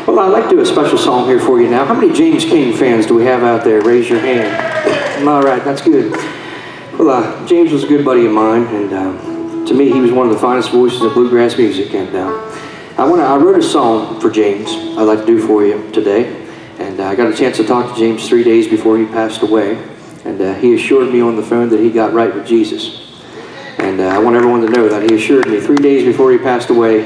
Well, I'd like to do a special song here for you now. How many James King fans do we have out there? Raise your hand. All right, that's good. Well, James was a good buddy of mine, and to me, he was one of the finest voices of bluegrass music. And I wrote a song for James I'd like to do for you today. And I got a chance to talk to James 3 days before he passed away. And he assured me on the phone that he got right with Jesus. And I want everyone to know that he assured me 3 days before he passed away,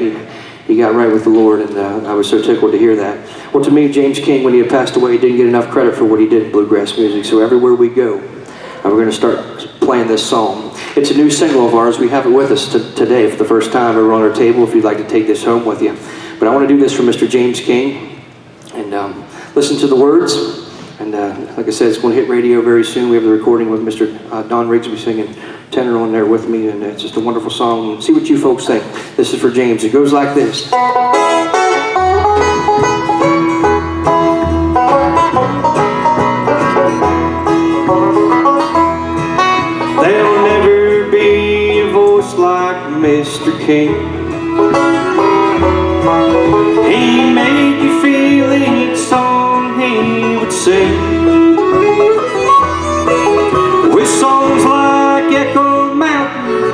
he got right with the Lord, and I was so tickled to hear that. Well, to me, James King, when he had passed away, didn't get enough credit for what he did in bluegrass music. So everywhere we go, we're going to start playing this song. It's a new single of ours. We have it with us today for the first time over on our table if you'd like to take this home with you. But I want to do this for Mr. James King, and listen to the words. And like I said, it's going to hit radio very soon. We have the recording with Mr. Don Rigsby singing tenor on there with me, and it's just a wonderful song. See what you folks think. This is for James. It goes like this. There'll never be a voice like Mr. King. He made you feel each song he would sing. With songs like Echo Mountain,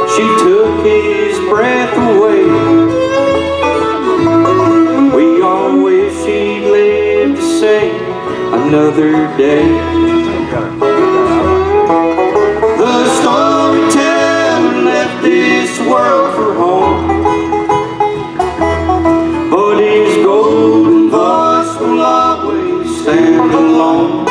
she took his breath away. We all wish he'd lived to sing another day. The storyteller left this world for home, but his golden voice will always stand alone.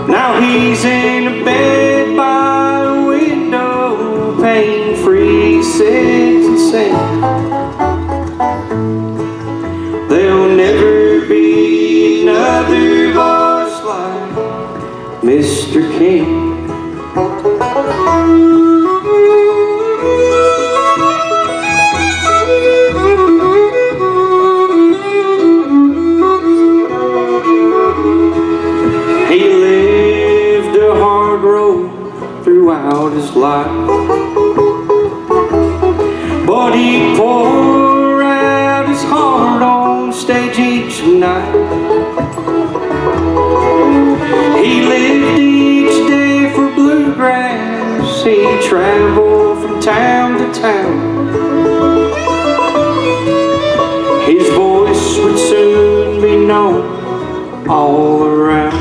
Now he's in a bed by a window, pain-free, he sits and sings. There'll never be another voice like Mr. King. He lived a hard road throughout his life, but he poured out his heart on stage each night. He lived each day for bluegrass. He traveled from town to town. His voice would soon be known all around.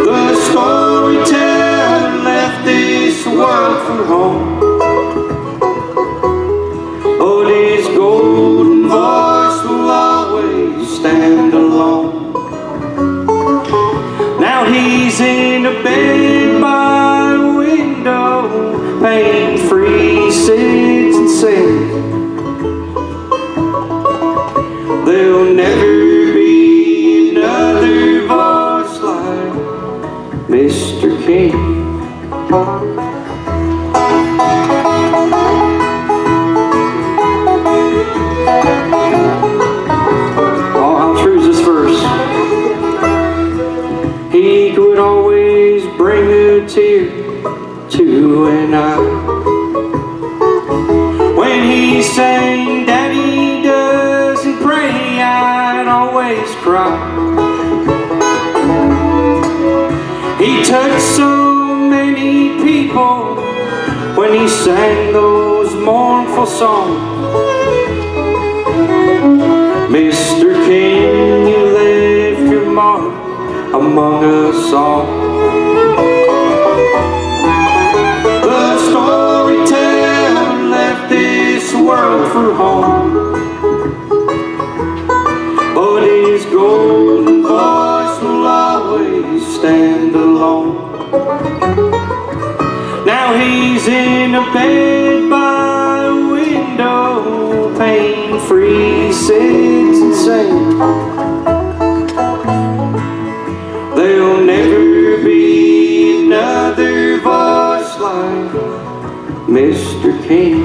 The storyteller left this world for home, but his golden voice will always stand alone. Now he's in a bed by a window, pain-free, sits and sings. There'll never be another voice like Mr. King. Oh, how true is this verse? He could always bring a tear to an eye. When he sang Daddy Doesn't Pray, I'd always cry. He touched so many people when he sang those mournful songs. Mr. King, you left your mark among us all. The storyteller left this world for home, but his golden voice will always stand alone. Now he's in a bed by a window, pain-free, sits and sings. There'll never be another voice like Mr. King.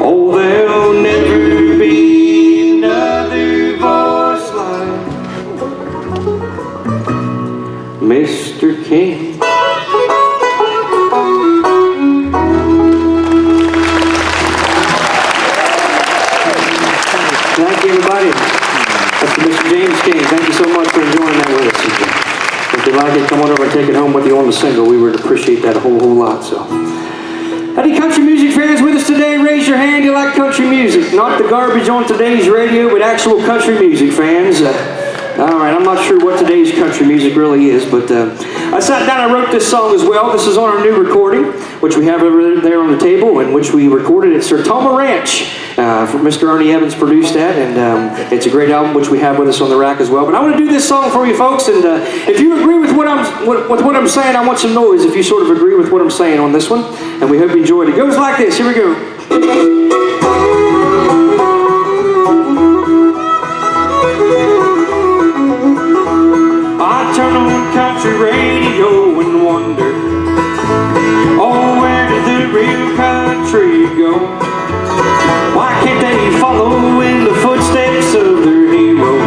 Oh, there'll never be another voice like Mr. King. James King. Thank you so much for enjoying that with us. If you like it, come on over and take it home with you on the single. We would appreciate that a whole lot. So, any country music fans with us today? Raise your hand. You like country music? Not the garbage on today's radio, but actual country music fans. All right, I'm not sure what today's country music really is, but I sat down and wrote this song as well. This is on our new recording, which we have over there on the table, in which we recorded at Sertoma Ranch. Mr. Ernie Evans produced that, and it's a great album, which we have with us on the rack as well. But I want to do this song for you folks, and if you agree with what I'm saying, I want some noise if you sort of agree with what I'm saying on this one, and we hope you enjoyed it. It goes like this. Here we go. I turn on country radio and wonder, oh, where did the real country go? Why can't they follow in the footsteps of their hero,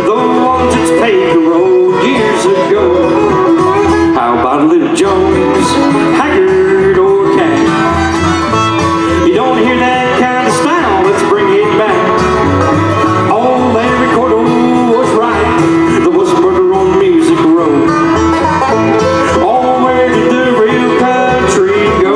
the ones that's paved the road years ago? How about Little Jones, Haggard, or Cat? You don't hear that kind of style, let's bring it back. Oh, Larry Cordo was right, there was murder on Music Road. Oh, where did the real country go?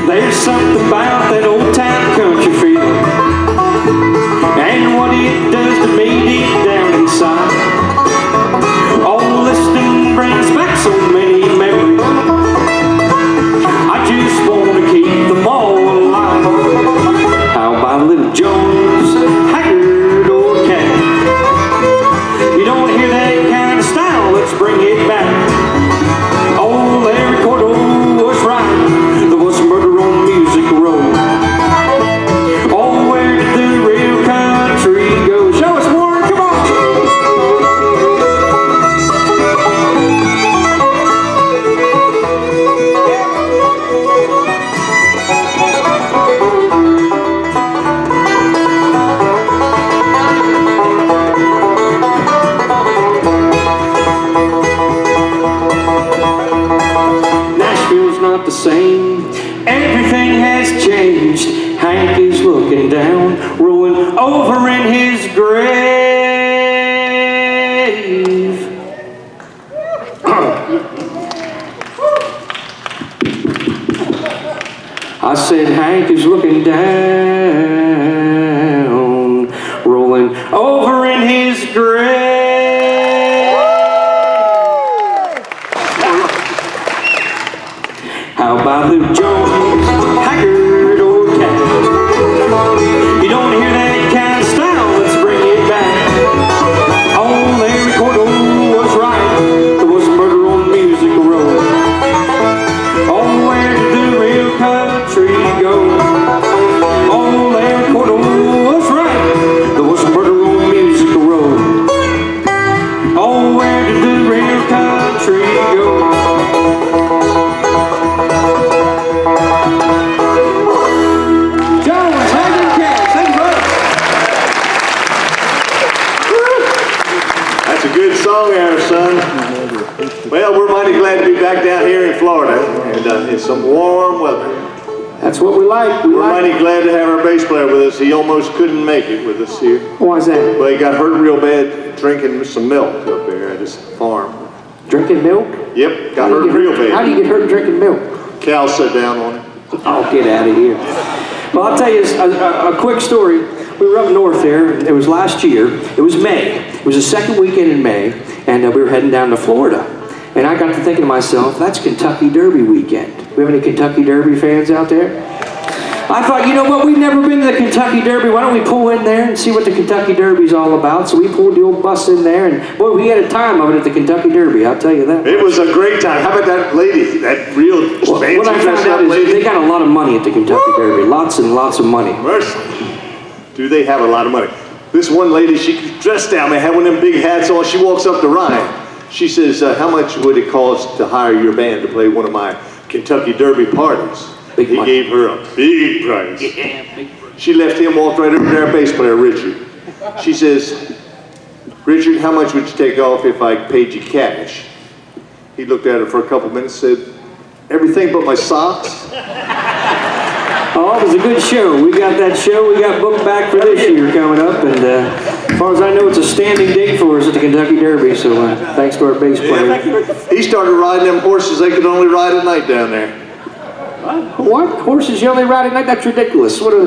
There's something about that old time country feeling, and what it does to me deep down inside. Oh, listening brings back so many memories, I just want to keep them all alive. How about Little Jones, Haggard, or Cat? You don't hear that kind of style, let's bring it back. Oh, Larry Cordo was right, there was murder on Music Road. Oh, where did the real country go? Show us, Warren, come on! Nashville's not the same, everything has changed. Hank is looking down, rolling over in his grave. I said Hank is looking down, rolling over in his grave. How about Little Jones, Haggard, or Cat? You don't hear that kind of style, let's bring it back. Oh, Larry Cordo was right, there was murder on Music Road. Oh, where did the real country go? Oh, Larry Cordo was right, there was murder on Music Road. Oh, where did the real country go? Good song there, son. Well, we're mighty glad to be back down here in Florida, and it's some warm weather. That's what we like. We're mighty glad to have our bass player with us. He almost couldn't make it with us here. Why is that? Well, he got hurt real bad drinking some milk up there at his farm. Drinking milk? Yep, got hurt real bad. How do you get hurt drinking milk? Cal sat down on him. Oh, get out of here. Well, I'll tell you a quick story. We were up north there. It was last year. It was May. It was the second weekend in May, and we were heading down to Florida. And I got to thinking to myself, that's Kentucky Derby weekend. We have any Kentucky Derby fans out there? I thought, you know what, we've never been to the Kentucky Derby. Why don't we pull in there and see what the Kentucky Derby's all about? So we pulled the old bus in there, and boy, we had a time of it at the Kentucky Derby, I'll tell you that. It was a great time. How about that lady, that real fancy what I found out is lady? they got a lot of money at the Kentucky Derby. Lots and lots of money. Mercy. Do they have a lot of money? This one lady, she dressed down, man, had one of them big hats on. She walks up to Ryan. She says, how much would it cost to hire your band to play one of my Kentucky Derby parties? Big He money. gave her a big price. Yeah, big. She left him, walked right over to our bass player, Richard. She says, Richard, how much would you take off if I paid you cash? He looked at her for a couple minutes and said, everything but my socks. Oh, it was a good show. We got that show. We got booked back for this year coming up, and as far as I know, it's a standing date for us at the Kentucky Derby. So thanks to our bass player. He started riding them horses they could only ride at night down there. What horses you only ride at night? That's ridiculous. What are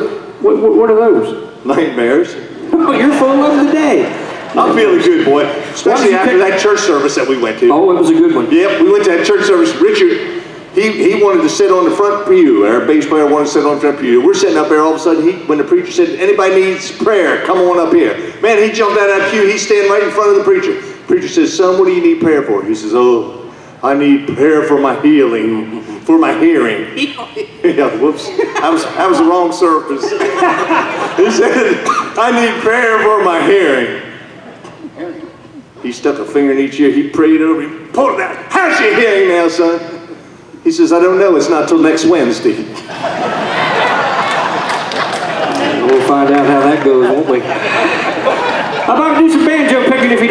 those? Nightmares. Oh, you're full of the day. I'm feeling good, boy. Especially after that church service that we went to. Oh, it was a good one. Yep, we went to that church service. Richard, he wanted to sit on the front pew. Our bass player wanted to sit on the front pew. We're sitting up there, all of a sudden, when the preacher said, anybody needs prayer, come on up here. Man, he jumped out of that pew. He's standing right in front of the preacher. The preacher says, son, what do you need prayer for? He says, oh, I need prayer for my healing, for my hearing. Yeah, whoops. That was the wrong service. He said, I need prayer for my hearing. He stuck a finger in each ear. He prayed over him, pulled it out. How's your hearing now, son? He says, I don't know. It's not till next Wednesday. We'll find out how that goes, won't we? How about do some banjo picking if you